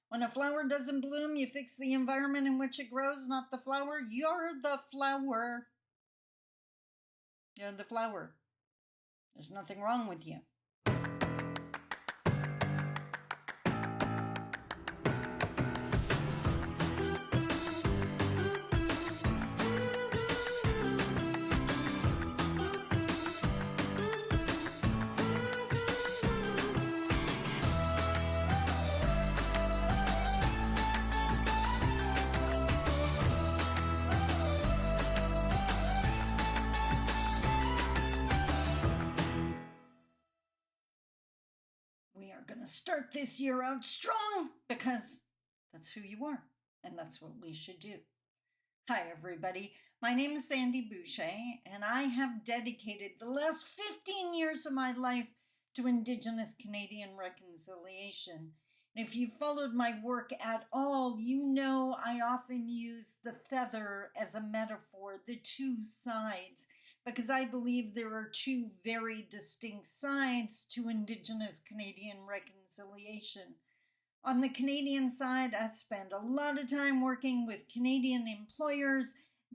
When a flower doesn't bloom, you fix the environment in which it grows, not the flower. You're the flower. You're the flower. There's nothing wrong with you. We are going to start this year out strong because that's who you are, and that's what we should do. Hi, everybody. My name is Sandy Boucher, and I have dedicated the last 15 years of my life to Indigenous Canadian reconciliation. And if you followed my work at all, you know I often use the feather as a metaphor, the two sides, because I believe there are two very distinct sides to Indigenous Canadian reconciliation. On the Canadian side, I spend a lot of time working with Canadian employers.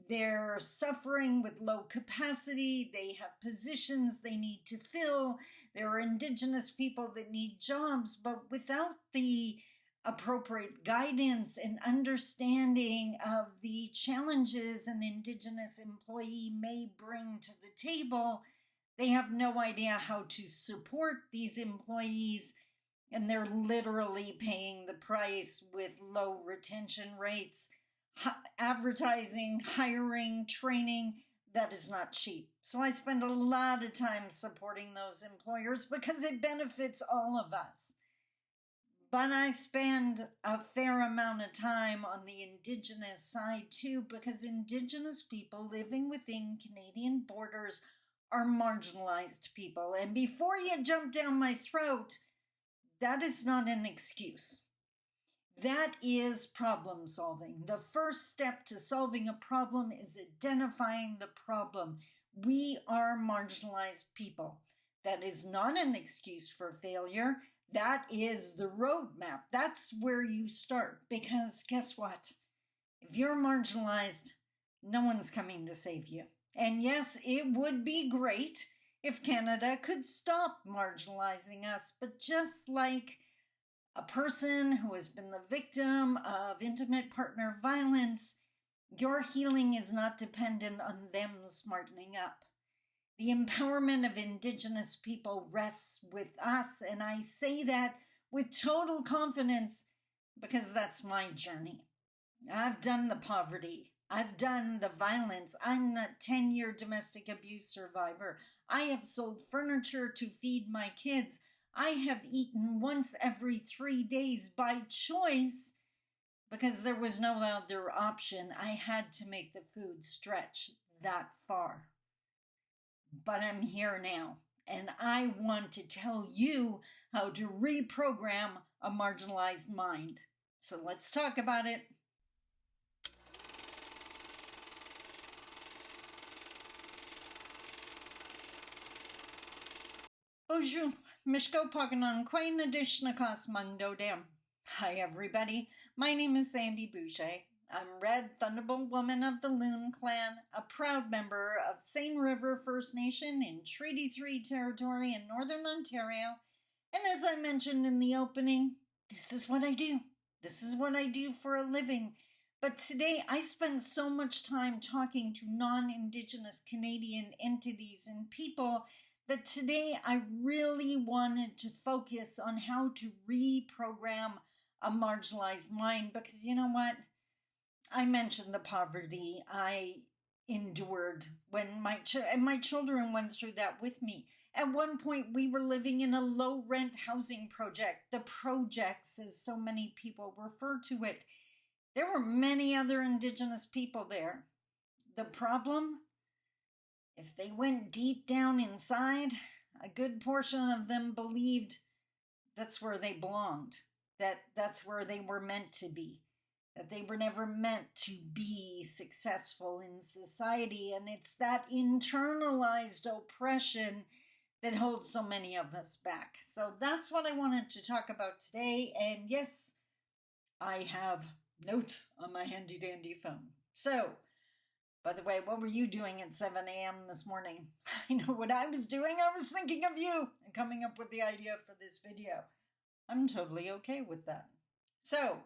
They're suffering with low capacity. They have positions they need to fill. There are Indigenous people that need jobs, but without the appropriate guidance and understanding of the challenges an Indigenous employee may bring to the table, they have no idea how to support these employees, and they're literally paying the price with low retention rates, advertising, hiring, training. That is not cheap. So I spend a lot of time supporting those employers because it benefits all of us. But I spend a fair amount of time on the Indigenous side too, because Indigenous people living within Canadian borders are marginalized people. And before you jump down my throat, that is not an excuse. That is problem solving. The first step to solving a problem is identifying the problem. We are marginalized people. That is not an excuse for failure. That is the roadmap. That's where you start. Because guess what? If you're marginalized, no one's coming to save you. And yes, it would be great if Canada could stop marginalizing us. But just like a person who has been the victim of intimate partner violence, your healing is not dependent on them smartening up. The empowerment of Indigenous people rests with us, and I say that with total confidence because that's my journey. I've done the poverty. I've done the violence. I'm a 10-year domestic abuse survivor. I have sold furniture to feed my kids. I have eaten once every 3 days by choice because there was no other option. I had to make the food stretch that far. But I'm here now, and I want to tell you how to reprogram a marginalized mind. So let's talk about it. Bonjour, Mishko Paganon, Quain Adishnakas Mundo Dam. Hi, everybody. My name is Sandy Boucher. I'm Red Thunderbolt Woman of the Loon Clan, a proud member of Seine River First Nation in Treaty 3 territory in Northern Ontario. And as I mentioned in the opening, this is what I do. This is what I do for a living. But today I spend so much time talking to non-Indigenous Canadian entities and people that today I really wanted to focus on how to reprogram a marginalized mind, because you know what? I mentioned the poverty I endured when my children went through that with me. At one point, we were living in a low-rent housing project, the projects, as so many people refer to it. There were many other Indigenous people there. The problem? If they went deep down inside, a good portion of them believed that's where they belonged, that's where they were meant to be, that they were never meant to be successful in society. And it's that internalized oppression that holds so many of us back. So that's what I wanted to talk about today. And yes, I have notes on my handy dandy phone. So, by the way, what were you doing at 7 a.m. this morning? I know what I was doing. I was thinking of you and coming up with the idea for this video. I'm totally okay with that. So,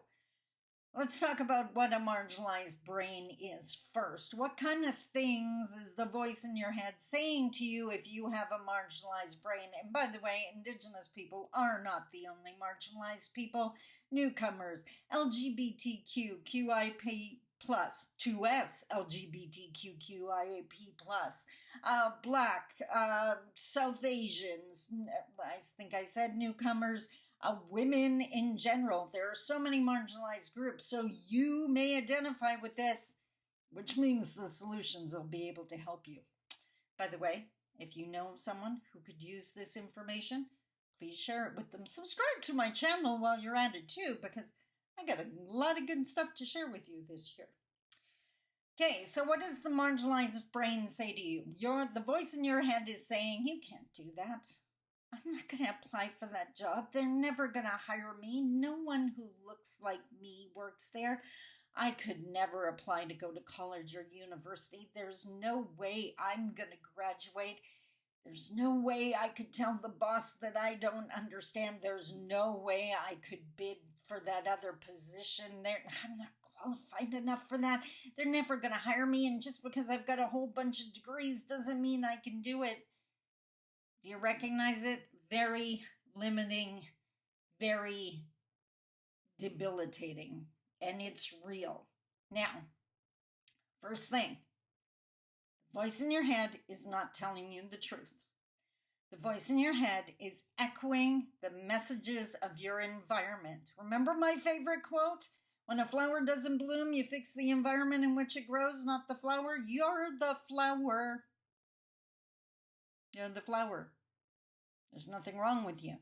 let's talk about what a marginalized brain is first. What kind of things is the voice in your head saying to you if you have a marginalized brain? And by the way, Indigenous people are not the only marginalized people. Newcomers, LGBTQ, QIP+, 2S, LGBTQIAP+, Black, South Asians, I think I said newcomers, women in general. There are so many marginalized groups, so you may identify with this, which means the solutions will be able to help you. By the way, if you know someone who could use this information, please share it with them. Subscribe to my channel while you're at it too, because I got a lot of good stuff to share with you this year. Okay, so what does the marginalized brain say to you? The voice in your head is saying, you can't do that. I'm not going to apply for that job. They're never going to hire me. No one who looks like me works there. I could never apply to go to college or university. There's no way I'm going to graduate. There's no way I could tell the boss that I don't understand. There's no way I could bid for that other position. I'm not qualified enough for that. They're never going to hire me. And just because I've got a whole bunch of degrees doesn't mean I can do it. Do you recognize it? Very limiting, very debilitating, and it's real. Now, first thing, the voice in your head is not telling you the truth. The voice in your head is echoing the messages of your environment. Remember my favorite quote? When a flower doesn't bloom, you fix the environment in which it grows, not the flower. You're the flower. You're the flower. There's nothing wrong with you.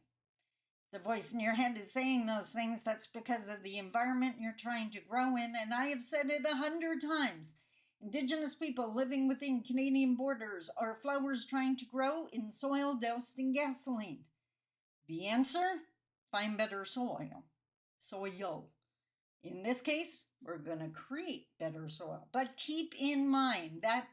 The voice in your head is saying those things. That's because of the environment you're trying to grow in. And I have said it 100 times. Indigenous people living within Canadian borders are flowers trying to grow in soil doused in gasoline. The answer? Find better soil. Soil. In this case, we're going to create better soil. But keep in mind that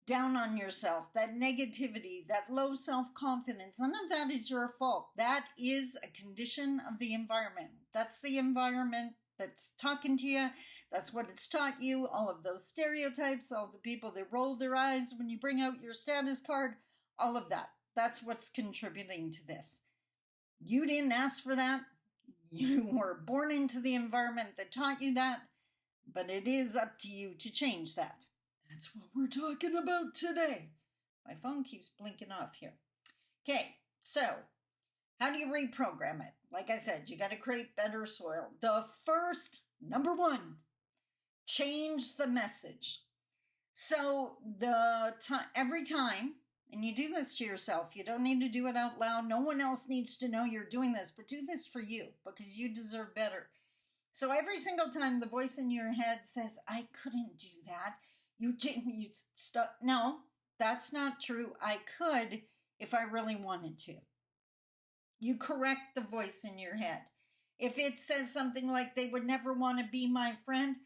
down on yourself, that negativity, that low self-confidence, none of that is your fault. That is a condition of the environment. That's the environment that's talking to you. That's what it's taught you. All of those stereotypes, all the people that roll their eyes when you bring out your status card, all of that. That's what's contributing to this. You didn't ask for that. You were born into the environment that taught you that, but it is up to you to change that. That's what we're talking about today. My phone keeps blinking off here. Okay, so how do you reprogram it? Like I said, you got to create better soil. The first, number one, change the message. So every time, and you do this to yourself, you don't need to do it out loud. No one else needs to know you're doing this, but do this for you because you deserve better. So every single time the voice in your head says, I couldn't do that. No, that's not true. I could if I really wanted to. You correct the voice in your head. If it says something like they would never want to be my friend,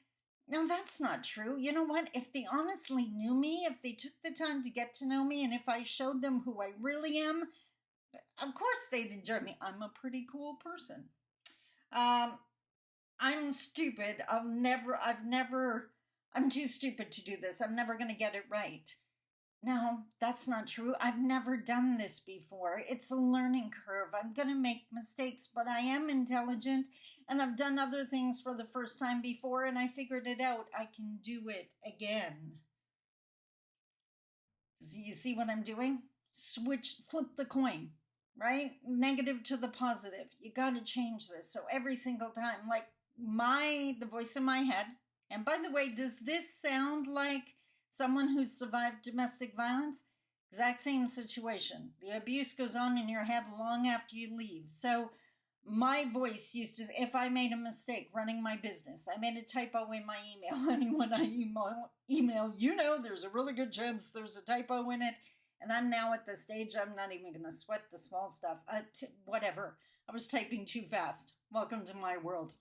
no, that's not true. You know what? If they honestly knew me, if they took the time to get to know me, and if I showed them who I really am, of course they'd enjoy me. I'm a pretty cool person. I'm stupid. I'm too stupid to do this. I'm never going to get it right. No, that's not true. I've never done this before. It's a learning curve. I'm going to make mistakes, but I am intelligent, and I've done other things for the first time before, and I figured it out. I can do it again. So you see what I'm doing? Flip the coin, right? Negative to the positive. You got to change this. So every single time, like the voice in my head, and by the way, does this sound like someone who's survived domestic violence? Exact same situation. The abuse goes on in your head long after you leave. So my voice used to, if I made a mistake running my business, I made a typo in my email. Anyone I email, there's a really good chance there's a typo in it. And I'm now at the stage, I'm not even going to sweat the small stuff. Whatever. I was typing too fast. Welcome to my world.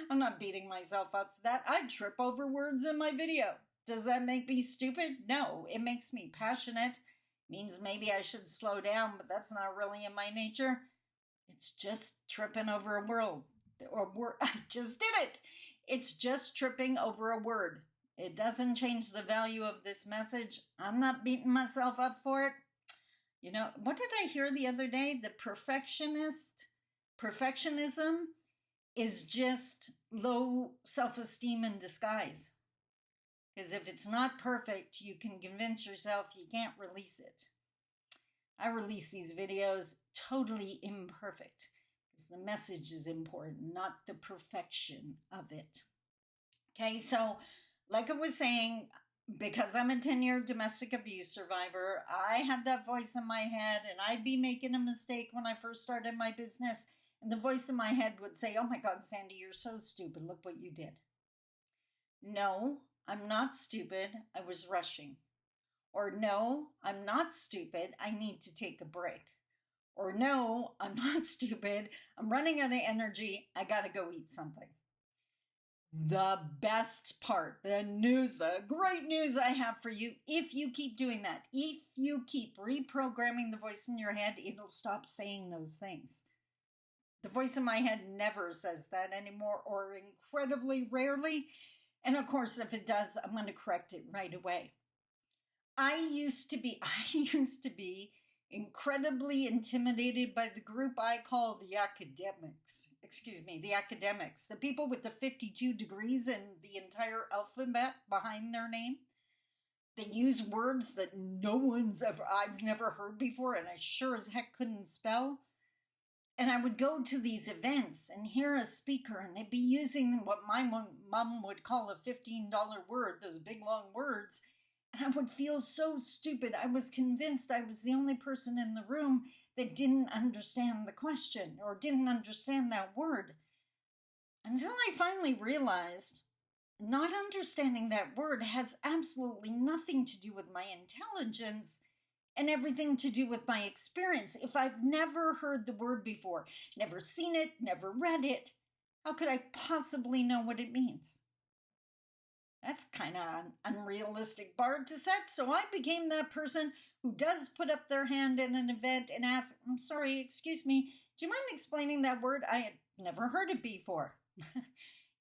I'm not beating myself up for that. I trip over words in my video. Does that make me stupid? No, it makes me passionate. Means maybe I should slow down, but that's not really in my nature. It's just tripping over a word. I just did it. It's just tripping over a word. It doesn't change the value of this message. I'm not beating myself up for it. You know, what did I hear the other day? The perfectionism is just low self-esteem in disguise. Because if it's not perfect, you can convince yourself you can't release it. I release these videos totally imperfect because the message is important, not the perfection of it. Okay, so like I was saying, because I'm a 10-year domestic abuse survivor, I had that voice in my head, and I'd be making a mistake when I first started my business, and the voice in my head would say, oh my God, Sandy, you're so stupid. Look what you did. No, I'm not stupid. I was rushing. Or no, I'm not stupid. I need to take a break. Or no, I'm not stupid. I'm running out of energy. I got to go eat something. The best part, the great news I have for you, if you keep doing that, if you keep reprogramming the voice in your head, it'll stop saying those things. The voice in my head never says that anymore, or incredibly rarely. And of course, if it does, I'm going to correct it right away. I used to be incredibly intimidated by the group I call the academics. The academics, the people with the 52 degrees and the entire alphabet behind their name. They use words that I've never heard before, and I sure as heck couldn't spell. And I would go to these events and hear a speaker, and they'd be using what my mom would call a $15 word, those big long words. And I would feel so stupid. I was convinced I was the only person in the room that didn't understand the question or didn't understand that word. Until I finally realized not understanding that word has absolutely nothing to do with my intelligence and everything to do with my experience. If I've never heard the word before, never seen it, never read it, how could I possibly know what it means? That's kind of an unrealistic bar to set, so I became that person who does put up their hand in an event and ask, I'm sorry, excuse me, do you mind explaining that word? I had never heard it before.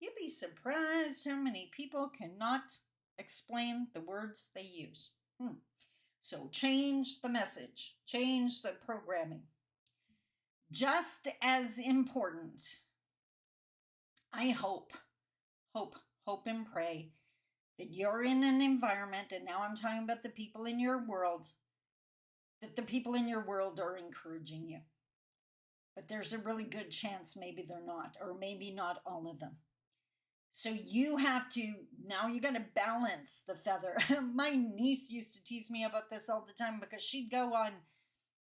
You'd be surprised how many people cannot explain the words they use. So change the message, change the programming. Just as important, I hope and pray that you're in an environment, and now I'm talking about the people in your world, that the people in your world are encouraging you. But there's a really good chance maybe they're not, or maybe not all of them. So you got to balance the feather. My niece used to tease me about this all the time because she'd go on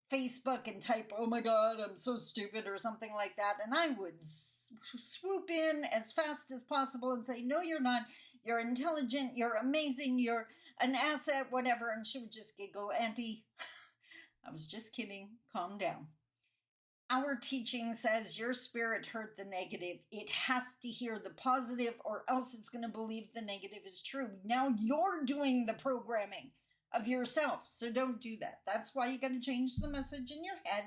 Facebook and type, oh my God, I'm so stupid or something like that. And I would swoop in as fast as possible and say, no, you're not. You're intelligent. You're amazing. You're an asset, whatever. And she would just giggle, Auntie, I was just kidding. Calm down. Our teaching says your spirit heard the negative. It has to hear the positive or else it's going to believe the negative is true. Now you're doing the programming of yourself. So don't do that. That's why you got to change the message in your head.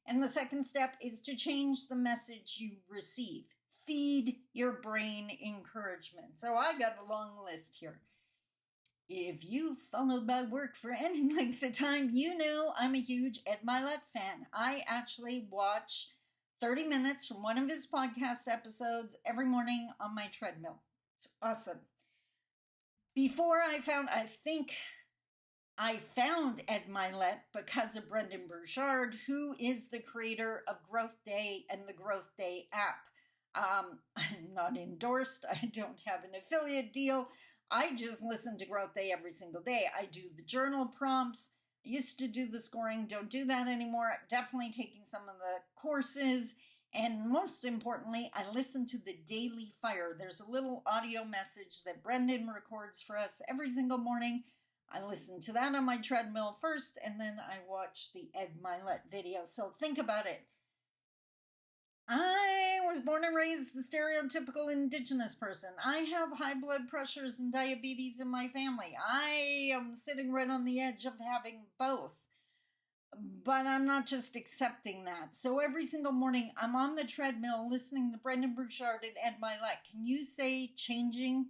And the second step is to change the message you receive. Feed your brain encouragement. So I got a long list here. If you've followed my work for any length of time, you know I'm a huge Ed Mylett fan. I actually watch 30 minutes from one of his podcast episodes every morning on my treadmill. It's awesome. Before I found Ed Mylett because of Brendan Burchard, who is the creator of Growth Day and the Growth Day app. I'm not endorsed. I don't have an affiliate deal. I just listen to Growth Day every single day. I do the journal prompts. I used to do the scoring. Don't do that anymore. I'm definitely taking some of the courses. And most importantly, I listen to the Daily Fire. There's a little audio message that Brendan records for us every single morning. I listen to that on my treadmill first, and then I watch the Ed Mylett video. So think about it. I I was born and raised the stereotypical Indigenous person. I have high blood pressures and diabetes in my family. I am sitting right on the edge of having both. But I'm not just accepting that. So every single morning, I'm on the treadmill listening to Brendan Burchard and Ed Milet. Can you say changing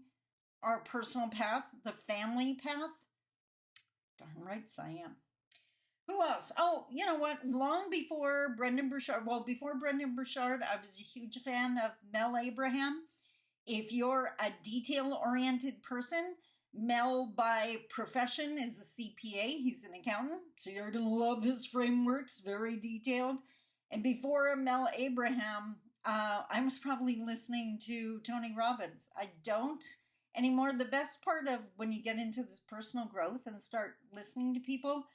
our personal path, the family path? Darn right I am. Who else? Oh, you know what? Long before Brendan Burchard, before Brendan Burchard, I was a huge fan of Mel Abraham. If you're a detail-oriented person, Mel by profession is a CPA. He's an accountant, so you're going to love his frameworks, very detailed. And before Mel Abraham, I was probably listening to Tony Robbins. I don't anymore. The best part of when you get into this personal growth and start listening to people,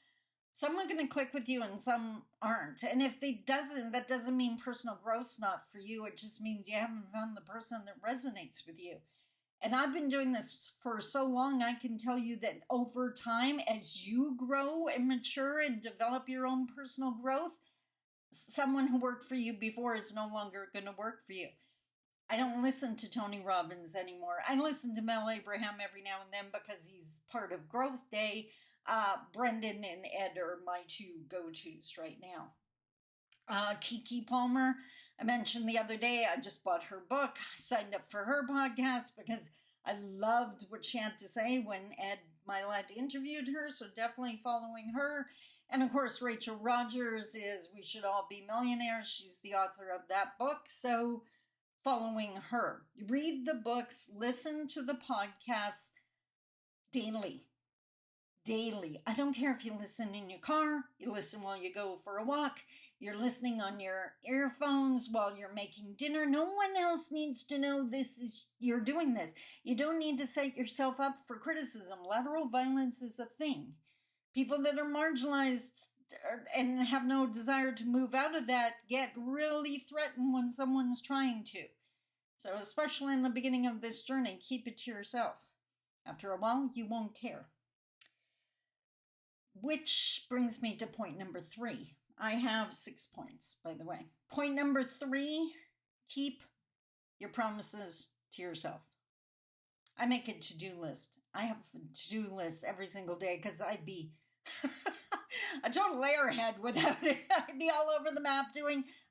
some are going to click with you and some aren't. And if that doesn't mean personal growth's not for you. It just means you haven't found the person that resonates with you. And I've been doing this for so long, I can tell you that over time, as you grow and mature and develop your own personal growth, someone who worked for you before is no longer going to work for you. I don't listen to Tony Robbins anymore. I listen to Mel Abraham every now and then because he's part of Growth Day. Brendan and Ed are my two go-tos right now. Kiki Palmer, I mentioned the other day, I just bought her book. I signed up for her podcast because I loved what she had to say when Ed Milet interviewed her, so definitely following her. And of course, Rachel Rogers is We Should All Be Millionaires. She's the author of that book, so following her. Read the books, listen to the podcasts daily. I don't care if you listen in your car, you listen while you go for a walk, you're listening on your earphones while you're making dinner. No one else needs to know you're doing this. You don't need to set yourself up for criticism. Lateral violence is a thing. People that are marginalized and have no desire to move out of that get really threatened when someone's trying to. So especially in the beginning of this journey, keep it to yourself. After a while, you won't care. Which brings me to point number 3. I have 6 points, by the way. Point number 3, keep your promises to yourself. I make a to-do list. I have a to-do list every single day because I'd be a total airhead without it. I'd be all over the map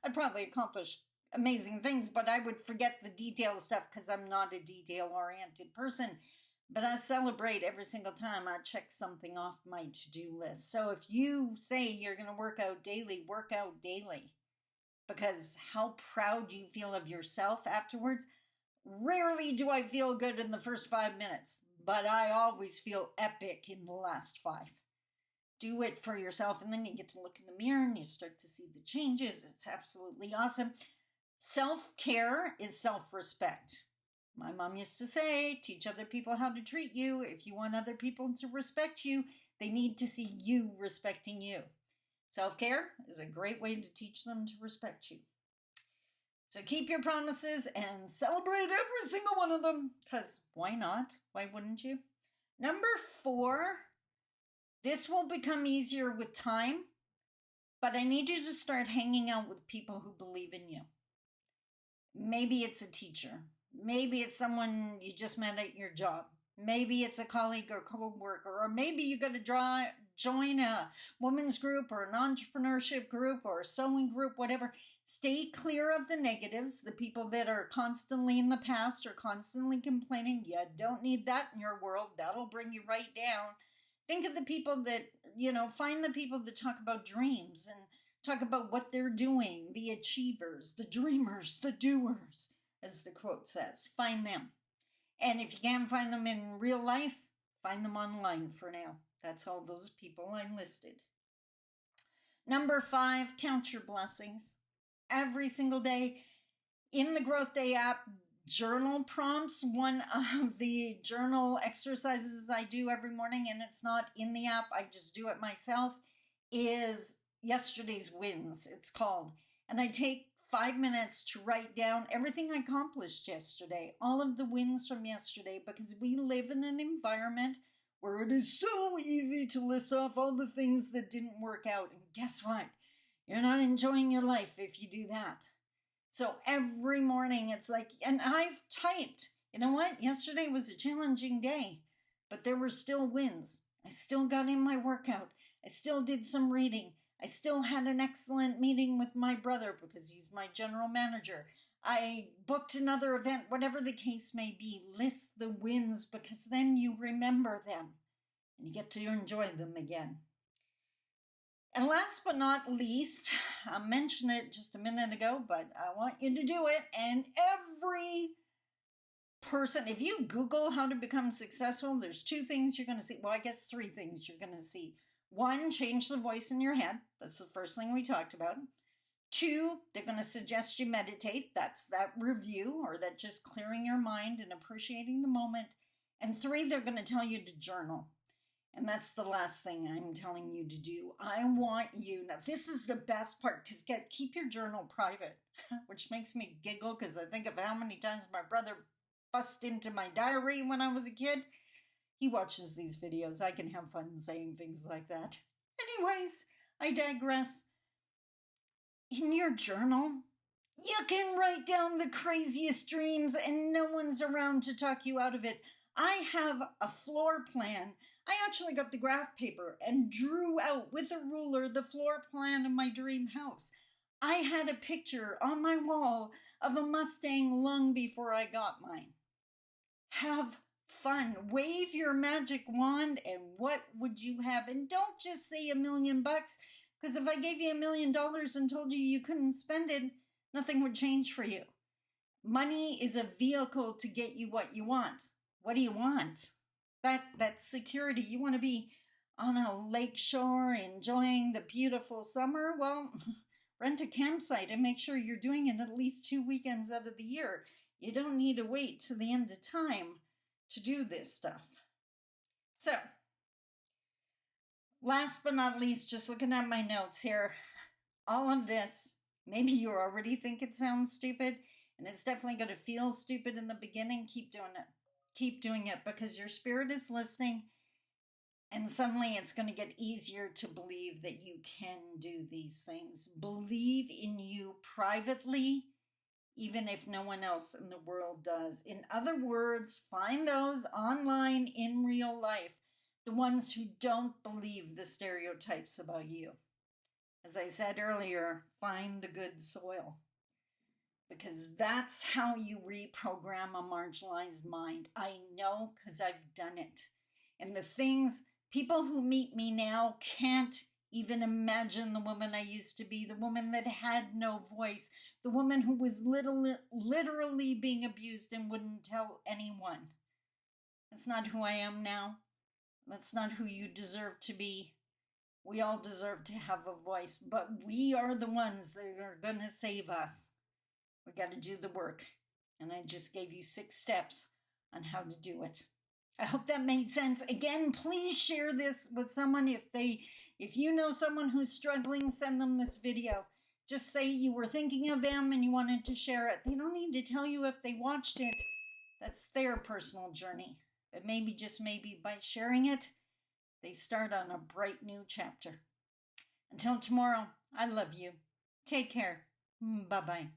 I'd probably accomplish amazing things, but I would forget the detail stuff because I'm not a detail-oriented person. But I celebrate every single time I check something off my to-do list. So if you say you're going to work out daily, work out daily. Because how proud you feel of yourself afterwards. Rarely do I feel good in the first 5 minutes, but I always feel epic in the last 5. Do it for yourself, and then you get to look in the mirror and you start to see the changes. It's absolutely awesome. Self-care is self-respect. My mom used to say, teach other people how to treat you. If you want other people to respect you, they need to see you respecting you. Self-care is a great way to teach them to respect you. So keep your promises and celebrate every single one of them, because why not? Why wouldn't you? Number 4, this will become easier with time, but I need you to start hanging out with people who believe in you. Maybe it's a teacher. Maybe it's someone you just met at your job. Maybe it's a colleague or co-worker, or maybe you got to join a women's group or an entrepreneurship group or a sewing group, whatever. Stay clear of the negatives, the people that are constantly in the past or constantly complaining. You don't need that in your world. That'll bring you right down. Think of the people that, find the people that talk about dreams and talk about what they're doing, the achievers, the dreamers, the doers, as the quote says. Find them. And if you can't find them in real life, find them online for now. That's all those people I listed. Number 5, count your blessings. Every single day in the Growth Day app, journal prompts, one of the journal exercises I do every morning, and it's not in the app, I just do it myself, is yesterday's wins, it's called. And I take 5 minutes to write down everything I accomplished yesterday, all of the wins from yesterday, because we live in an environment where it is so easy to list off all the things that didn't work out. And guess what? You're not enjoying your life if you do that. So every morning it's like, and I've typed, you know what? Yesterday was a challenging day, but there were still wins. I still got in my workout. I still did some reading. I still had an excellent meeting with my brother because he's my general manager. I booked another event, whatever the case may be. List the wins because then you remember them and you get to enjoy them again. And last but not least, I mentioned it just a minute ago, but I want you to do it. And every person, if you Google how to become successful, there's two things you're going to see. Well, I guess three things you're going to see. One, change the voice in your head. That's the first thing we talked about. Two, they're going to suggest you meditate. That's that review, or that just clearing your mind and appreciating the moment. And three, they're going to tell you to journal. And that's the last thing I'm telling you to do. I want you, now this is the best part, because keep your journal private, which makes me giggle because I think of how many times my brother bust into my diary when I was a kid. He watches these videos. I can have fun saying things like that. Anyways, I digress. In your journal, you can write down the craziest dreams and no one's around to talk you out of it. I have a floor plan. I actually got the graph paper and drew out with a ruler the floor plan of my dream house. I had a picture on my wall of a Mustang long before I got mine. Have fun. Wave your magic wand and what would you have? And don't just say $1 million, because if I gave you $1 million and told you you couldn't spend it, nothing would change for you. Money is a vehicle to get you what you want. What do you want? That's security. You want to be on a lake shore enjoying the beautiful summer? Well, rent a campsite and make sure you're doing it at least 2 weekends out of the year. You don't need to wait to the end of time to do this stuff. So, last but not least, just looking at my notes here, all of this, maybe you already think it sounds stupid, and it's definitely going to feel stupid in the beginning. Keep doing it. Keep doing it because your spirit is listening, and suddenly it's going to get easier to believe that you can do these things. Believe in you privately, even if no one else in the world does. In other words, find those online in real life, the ones who don't believe the stereotypes about you. As I said earlier, find the good soil. Because that's how you reprogram a marginalized mind. I know because I've done it. And the things, people who meet me now can't even imagine the woman I used to be, the woman that had no voice, the woman who was literally being abused and wouldn't tell anyone. That's not who I am now. That's not who you deserve to be. We all deserve to have a voice, but we are the ones that are going to save us. We got to do the work. And I just gave you 6 steps on how to do it. I hope that made sense. Again, please share this with someone. If you know someone who's struggling, send them this video. Just say you were thinking of them and you wanted to share it. They don't need to tell you if they watched it. That's their personal journey. But maybe, just maybe, by sharing it, they start on a bright new chapter. Until tomorrow, I love you. Take care. Bye-bye.